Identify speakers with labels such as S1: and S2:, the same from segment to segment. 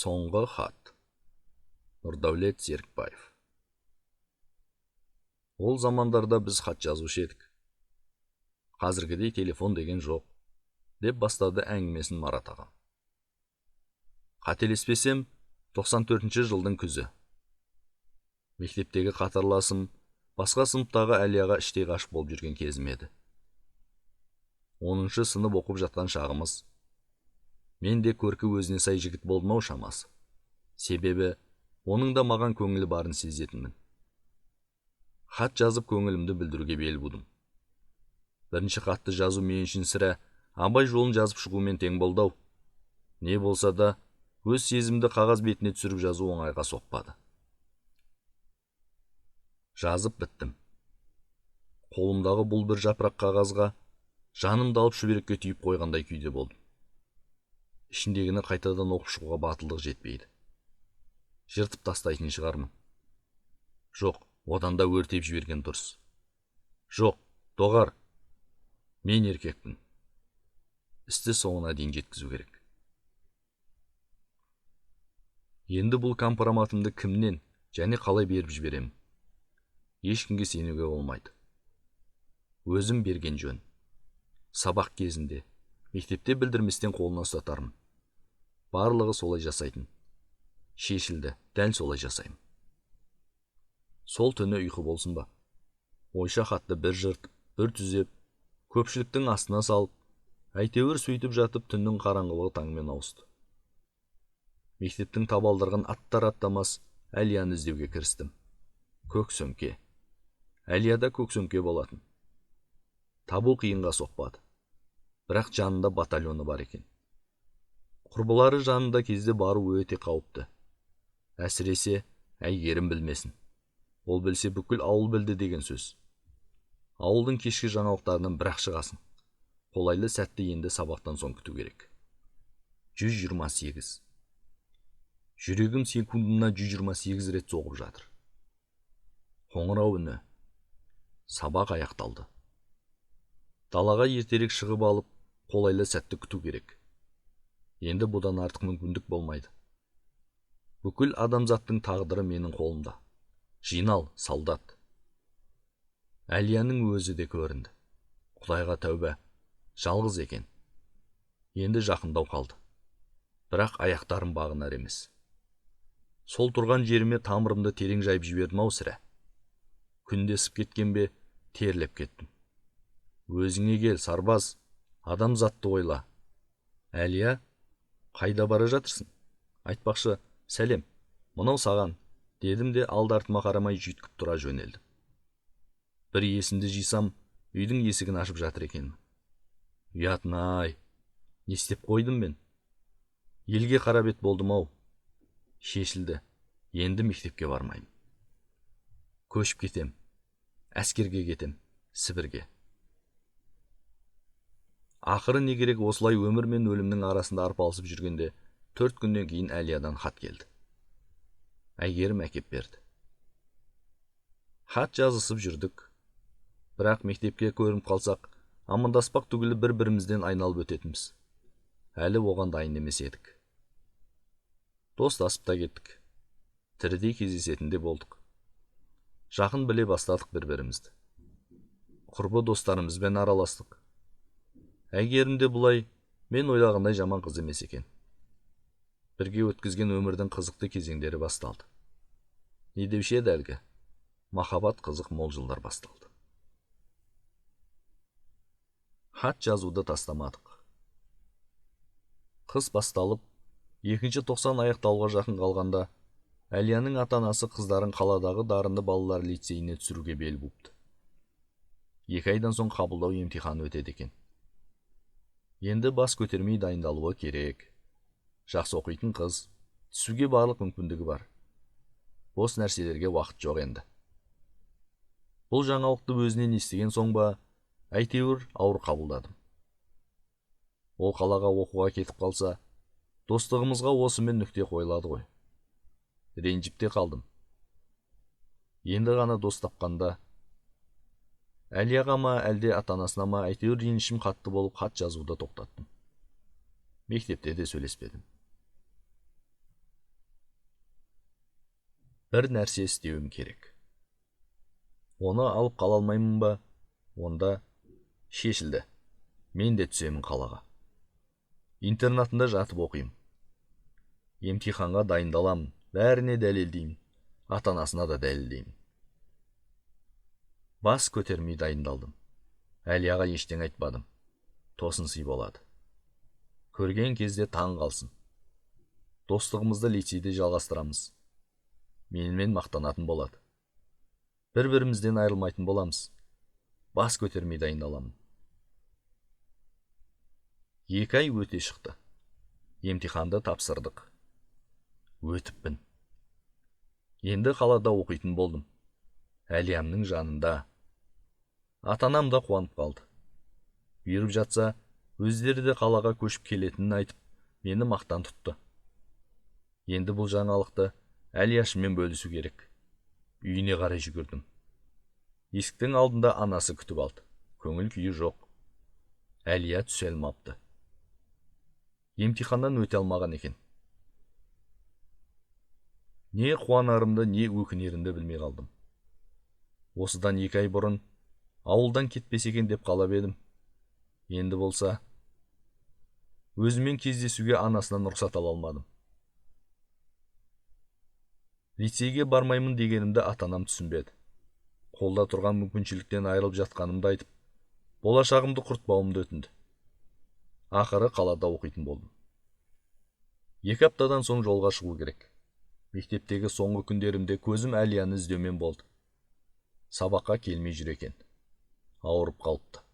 S1: Соңғы хат. Нұрдәулет Серікбаев. Ол замандарда біз хат жазушы едік. Қазіргідей телефон деген жоқ, деп бастады әңгімесін Марат ағам. Қателеспесем, 94 жылдың күзі. Мектептегі қатарласым, басқа сыныптағы Әлияға іштей ғашық болып жүрген кезім еді. 10-шы сынып оқып жатқан шағымыз. Мен де көркі өзіне сай жігіт болдым ау шамасы. Себебі, оның да маған көңілі барын сезетінмін. Хат жазып көңілімді білдіруге бел будым. Бірінші хатты жазу мен үшін сірә абай жолын жазып шығумен тең болды ау. Не болса да, өз сезімді қағаз бетіне түсіріп жазу оңайға соқпады. Жазып біттім. Қолымдағы бұл бір жапырақ қағазға жанымды алып шүберекке түйіп қойғандай күйде болдым. Ішіндегіні қайтадан оқып шығуға батылдық жетпейді. Жыртып тастайтын шығармын. Жоқ, одан да өртеп жіберген дұрыс. Жоқ, доғар. Мен еркекпін. Істі соңына дейін жеткізу керек. Енді бұл компроматымды кімнен және қалай беріп жіберем? Ешкімге сенуге болмайды. Өзім берген жөн. Сабақ кезінде, мектепте білдірместен қолына ұстатармын. Барлығы солай жасайтын. Шешілді, дәл солай жасаймын. Сол түні ұйқы болсын ба? Ойша хатты бір жыртып, бір түзеп, көпшіліктің астына салып, әйтеуір сөйтіп жатып түннің қараңғылығы таңмен ауысты. Мектептің табалдырығын аттар-аттамас Әлияны іздеуге кірістім. Көк сөмке. Әлияда көк сөмке болатын. Табу қиынға соқпады. Бірақ жанында батальоны бар екен. Құрбылары жанында кезде бару өте қауіпті. Әсіресе Әйгерім білмесін. Ол білсе бүкіл ауыл білді деген сөз. Ауылдың кешкі жаңалықтарынан бірақ шығасын. Қолайлы сәтті енді сабақтан соң күту керек. 128. Жүрегім секундына 128 рет соғып жатыр. Қоңырау үні. Сабақ аяқталды. Далаға ертерек шығып алып, қолайлы сәтті күту керек. Енді бұдан артық мүмкіндік болмайды. Бүкіл адамзаттың тағдыры менің қолымда. Жинал, солдат. Әлияның өзі де көрінді. Құдайға тәубә, жалғыз екен. Енді жақындау қалды. Бірақ аяқтарым бағынар емес. Сол тұрған жеріме тамырымды терең жайып жібердім ау сірә. Күндесіп кеткен бе, терлеп кеттім. Өзіңе кел, сарбаз, адамзатты ойла. Әлия, қайда бара жатырсың? Айтпақшы, сәлем, мынау саған, дедім де алды-артыма қарамай жүйткіп тұра жөнелдім. Бір есімді жисам, үйдің есігін ашып жатыр екенмін. Ұятын-ай, не істеп қойдым мен? Елге қарап ет болдым ау. Шешілді, енді мектепке бармаймын. Көшіп кетем, әскерге кетем, Сібірге. Ақыры не керек, осылай өмір мен өлімнің арасында арпалысып жүргенде 4 күннен кейін Әлиядан хат келді. Әйгерім әкеп берді. Хат жазысып жүрдік. Бірақ мектепке көрініп қалсақ, амандаспақ түгілі бір-бірімізден айналып өтетіміз. Әлі оған дайын емес едік. Достасып та кеттік. Тірідей кездесетінде болдық. Жақын біле бастадық бір-бірімізді. Құрбы достарымызбен араластық. Әйгерім де бұлай, мен ойлағандай жаман қыз емес екен. Бірге өткізген өмірдің қызықты кезеңдері басталды. Не деуші еді әлгі? Махаббат қызық мол жылдар басталды. Хат жазуды тастамадық. Қыс басталып, 2-90 аяқтауға жақын қалғанда, Әлияның ата-анасы қыздарын қаладағы дарынды балалар лицейіне түсіруге бел буыпты. 2 айдан соң қабылдау емтиханы өтеді екен. Енді бас көтермей дайындалуы керек. Жақсы оқитын қыз, түсуге барлық мүмкіндігі бар. Бос нәрселерге уақыт жоқ енді. Бұл жаңалықты өзінен естіген соң ба, әйтеуір ауыр қабылдадым. Ол қалаға оқуға кетіп қалса, достығымызға осымен нүкте қойылады ғой. Ренжіп те қалдым. Енді ғана дос тапқанда, Әлияға ма, әлде ата-анасына ма, әйтеуір ренішім қатты болып хат жазуды тоқтаттым. Мектепте де сөйлеспедім. бір нәрсе істеуім керек. Оны алып қала алмаймын ба? Онда шешілді. Мен де түсемін қалаға. Интернатында жатып оқимын. Емтиханға дайындаламын, бәріне дәлелдеймін, ата-анасына да дәлелдеймін. Бас көтермей дайындалдым. Әлияға ештеңе айтпадым. Тосын сый болады. Көрген кезде таң қалсын. Достығымызды лицейде жалғастырамыз. Менімен мақтанатын болады. Бір-бірімізден айырылмайтын боламыз. Бас көтермей дайындаламын. 2 ай өте шықты. Емтиханды тапсырдық. Өтіппін. Енді қалада оқитын болдым. Әлиямның жанында. Ата-анам да қуанып қалды. Бұйырып жатса, өздері де қалаға көшіп келетінін айтып, мені мақтан тұтты. Енді бұл жаңалықты Әлияшымен бөлісу керек. Үйіне қарай жүгірдім. Есіктің алдында анасы күтіп алды. Көңіл күйі жоқ. Әлия түсе алмапты. Емтиханнан өте алмаған екен. Не қуанарымды, не өкінерімді білмей қалдым. Осыдан 2 ай бұрын ауылдан кетпес екен деп қалап едім. Енді болса, өзімен кездесуге анасынан рұқсат ала алмадым. Лицейге бармаймын дегенімді ата-анам түсінбеді. Қолда тұрған мүмкіншіліктен айырылып жатқанымды айтып, болашағымды құртпауымды өтінді. Ақыры қалада оқитын болдым. 2 аптадан соң жолға шығу керек. Мектептегі соңғы күндерімде көзім Әлияны іздеумен болды. Сабаққа келмей жүр екен. Ауырып қалыпты.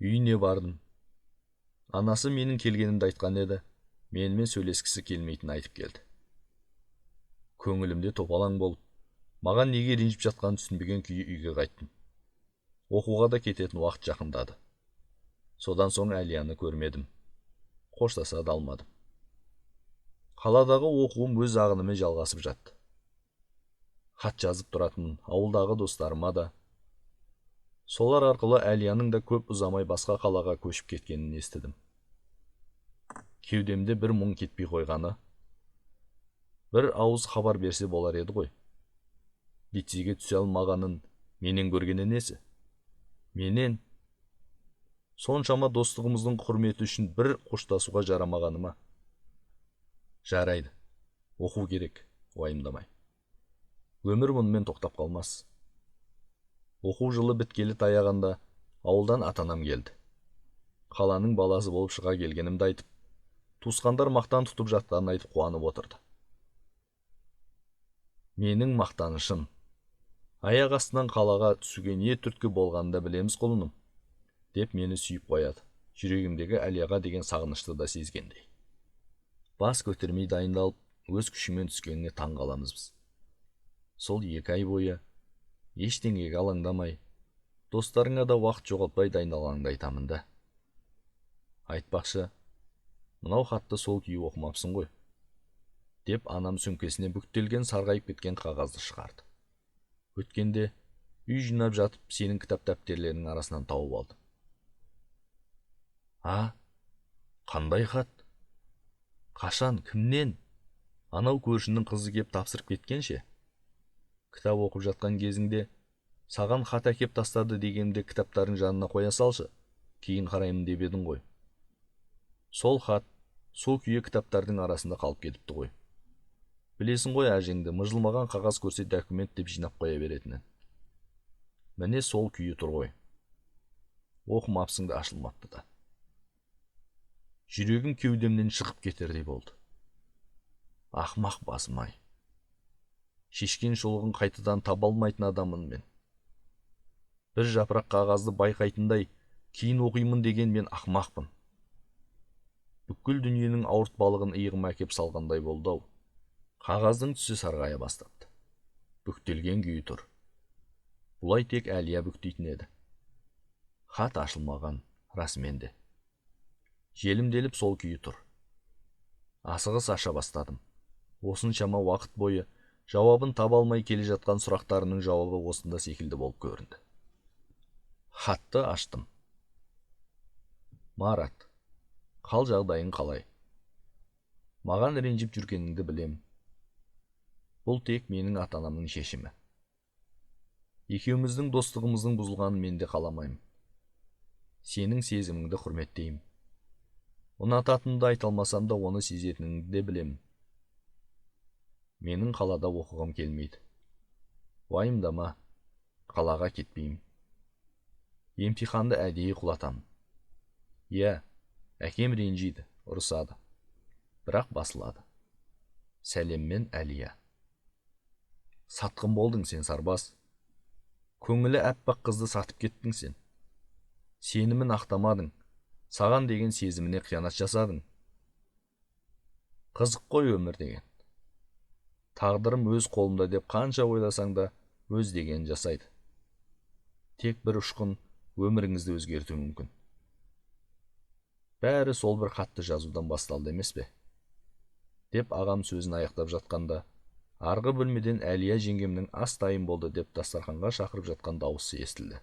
S1: Үйіне бардым. Анасы менің келгенімді айтқан еді, менімен сөйлескісі келмейтінін айтып келді. Көңілімде топалаң болып, маған неге ренжіп жатқанын түсінбеген күйі үйге қайттым. Оқуға да кететін уақыт жақындады. Содан соң Әлияны көрмедім. Қоштаса да алмадым. Қаладағы оқуым өз ағынымен жалғасып жатты. Хат жазып тұратын ауылдағы достарыма да. Солар арқылы Әлияның да көп ұзамай басқа қалаға көшіп кеткенін естідім. Кеудемде бір мұң кетпей қойғаны, бір ауыз хабар берсе болар еді ғой. Лицейге түсе алмағанын менен көргені несі? Менен соншама достығымыздың құрметі үшін бір қоштасуға жарамағаны ма? Жарайды, оқу керек, уайымдамай. Өмір мұнымен тоқтап қалмас. Оқу жылы біткелі таяғанда ауылдан ата-анам келді. Қаланың баласы болып шыға келгенімді айтып, туысқандар мақтан тұтып жатқанын айтып қуанып отырды. Менің мақтанышым, аяқ астынан қалаға түсуге не түрткі болғанын да білеміз құлыным, деп мені сүйіп қояды. Жүрегімдегі Әлияға деген сағынышты да сезгендей. Бас көтермей дайындалып, өз күшімен түскеніне таң қаламыз біз. Сол 2 ай бойы ештеңеге алаңдамай, достарыңа да уақыт жоғалтпай дайындалғаныңды айтамын да. Айтпақшы, мынау хатты сол күйі оқымапсың ғой, деп анам сөмкесіне бүктелген сарғайып кеткен қағазды шығарды. Өткенде үй жинап жатып, сенің кітап дәптерлерінің арасынан тауып алдым. Қандай хат? Қашан, кімнен? Анау көршінің қызы кеп тапсырып кеткенше? Кітап оқып жатқан кезіңде саған хат әкеп тастады дегенде кітаптардың жанына қоя салшы, кейін қараймын деп едің ғой. Сол хат, сол күйі кітаптардың арасында қалып кетіпті ғой. Білесің ғой әжеңді мыжылмаған қағаз көрсе документ деп жинап қоя беретінін. Міне сол күйі тұр ғой. Оқымапсың да ашылмапты да. Жүрегім кеудемнен шығып кетердей болды. Ақмақ басым-ай. Шешкен шолығын қайтадан таба алмайтын адаммын мен. Бір жапырақ қағазды байқайтындай кейін оқимын деген мен ақмақпын. Бүкіл дүниенің ауыртпалығын иығыма әкеп салғандай болды-ау. Қағаздың түсі сарғая бастапты. Бүктелген күйі тұр. Бұлай тек Әлия бүктейтін еді. Хат ашылмаған, расымен де. Желімделіп сол күйі тұр. Асығыс аша бастадым. Осыншама уақыт бойы жауабын таба алмай келе жатқан сұрақтарының жауабы осында секілді болып көрінді. Хатты аштым. Марат, қал жағдайың қалай? Маған ренжіп жүргеніңді білем. Бұл тек менің ата-анамның шешімі. Екеуміздің достығымыздың бұзылғанын мен де қаламаймын. Сенің сезіміңді құрметтеймін. Ұнататынымды айта алмасам да оны сезетініңді де білемін. Менің қалада оқығым келмейді. Уайымдама, қалаға кетпеймін. Емтиханды әдейі құлатамын. Иә, әкем ренжиді, ұрысады. Бірақ басылады. Сәлеммен, Әлия. Сатқын болдың сен, сарбаз. Көңілі әппақ қызды сатып кеттің сен. Сенімін ақтамадың, саған деген сезіміне қиянат жасадың. Қызық қой өмір деген. Тағдырым өз қолымда деп қанша ойласаң да өз деген жасайды. Тек бір ұшқын өміріңізді өзгертуі мүмкін. Бәрі сол бір хатты жазудан басталды емес пе? Деп ағам сөзін аяқтап жатқанда, арғы бөлмеден Әлия жеңгемнің ас дайын болды деп дастарханға шақырып жатқан дауысы естілді.